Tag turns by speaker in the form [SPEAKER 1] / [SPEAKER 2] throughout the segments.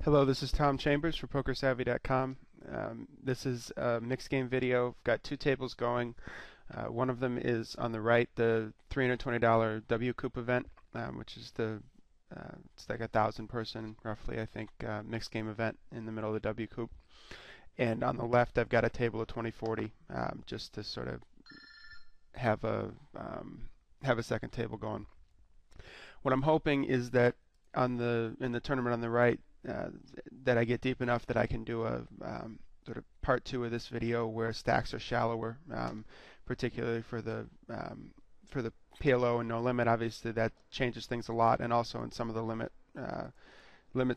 [SPEAKER 1] Hello, this is Tom Chambers for PokerSavvy.com. This is a mixed game video. I've got two tables going. One of them is on the right, the $320 WCOOP event, which is it's like 1,000-person, roughly, I think, mixed game event in the middle of the WCOOP. And on the left, I've got a table of 2040, just to sort of have a second table going. What I'm hoping is that in the tournament on the right, that I get deep enough that I can do a sort of part two of this video where stacks are shallower, particularly for the PLO and no limit. Obviously, that changes things a lot, and also in some of the limit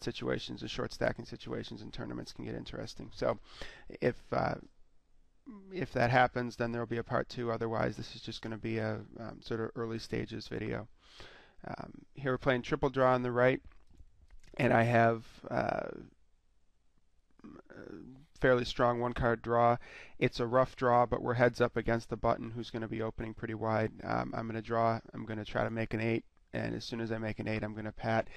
[SPEAKER 1] situations, the short stacking situations in tournaments can get interesting. So, if that happens, then there will be a part two. Otherwise, this is just going to be a sort of early stages video. Here we're playing triple draw on the right, and I have fairly strong one-card draw. It's a rough draw, but we're heads up against the button, who's going to be opening pretty wide. I'm going to draw. I'm going to try to make an 8, and as soon as I make an 8, I'm going to pat.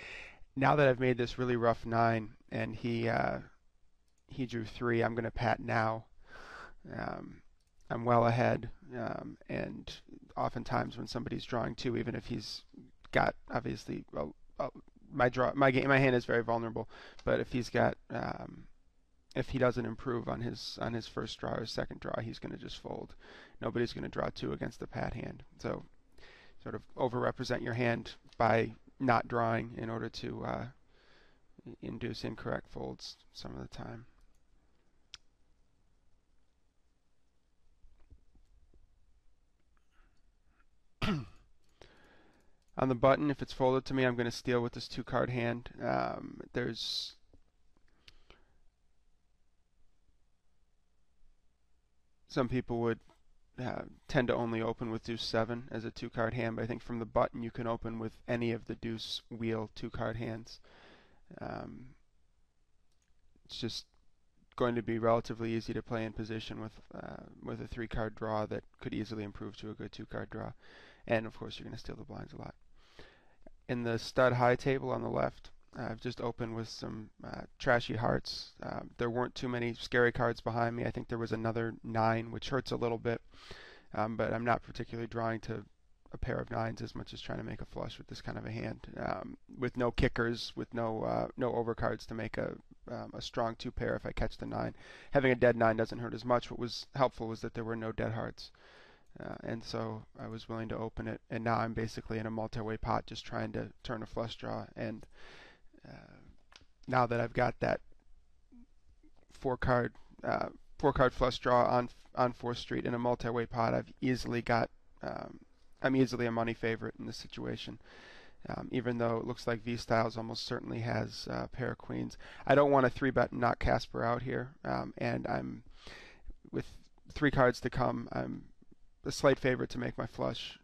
[SPEAKER 1] Now that I've made this really rough 9, and he drew 3, I'm going to pat now. I'm well ahead, and oftentimes when somebody's drawing 2, even if he's got obviously my hand is very vulnerable, but if he's got if he doesn't improve on his first draw or second draw, he's going to just fold. Nobody's going to draw 2 against the pat hand. So sort of overrepresent your hand by not drawing in order to induce incorrect folds some of the time. On the button, if it's folded to me, I'm going to steal with this 2-card hand. There's some people would tend to only open with deuce 7 as a 2-card hand, but I think from the button you can open with any of the deuce wheel 2-card hands. It's just going to be relatively easy to play in position with a 3-card draw that could easily improve to a good 2-card draw, and of course you're going to steal the blinds a lot. In the stud high table on the left, I've just opened with some trashy hearts. There weren't too many scary cards behind me. I think there was another 9, which hurts a little bit, but I'm not particularly drawing to a pair of 9s as much as trying to make a flush with this kind of a hand, with no kickers, with no overcards to make a strong 2-pair if I catch the 9. Having a dead 9 doesn't hurt as much. What was helpful was that there were no dead hearts. And so I was willing to open it, and now I'm basically in a multi-way pot just trying to turn a flush draw. And now that I've got that 4-card flush draw on 4th Street in a multi-way pot, I'm easily a money favorite in this situation. Even though it looks like V-Styles almost certainly has a pair of queens. I don't want to 3-bet and knock Casper out here, and I'm with 3 cards to come. I'm a slight favorite to make my flush.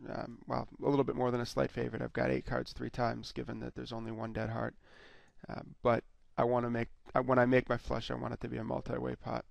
[SPEAKER 1] Well, a little bit more than a slight favorite. I've got 8 cards 3 times, given that there's only 1 dead heart. But I want to when I make my flush, I want it to be a multi-way pot.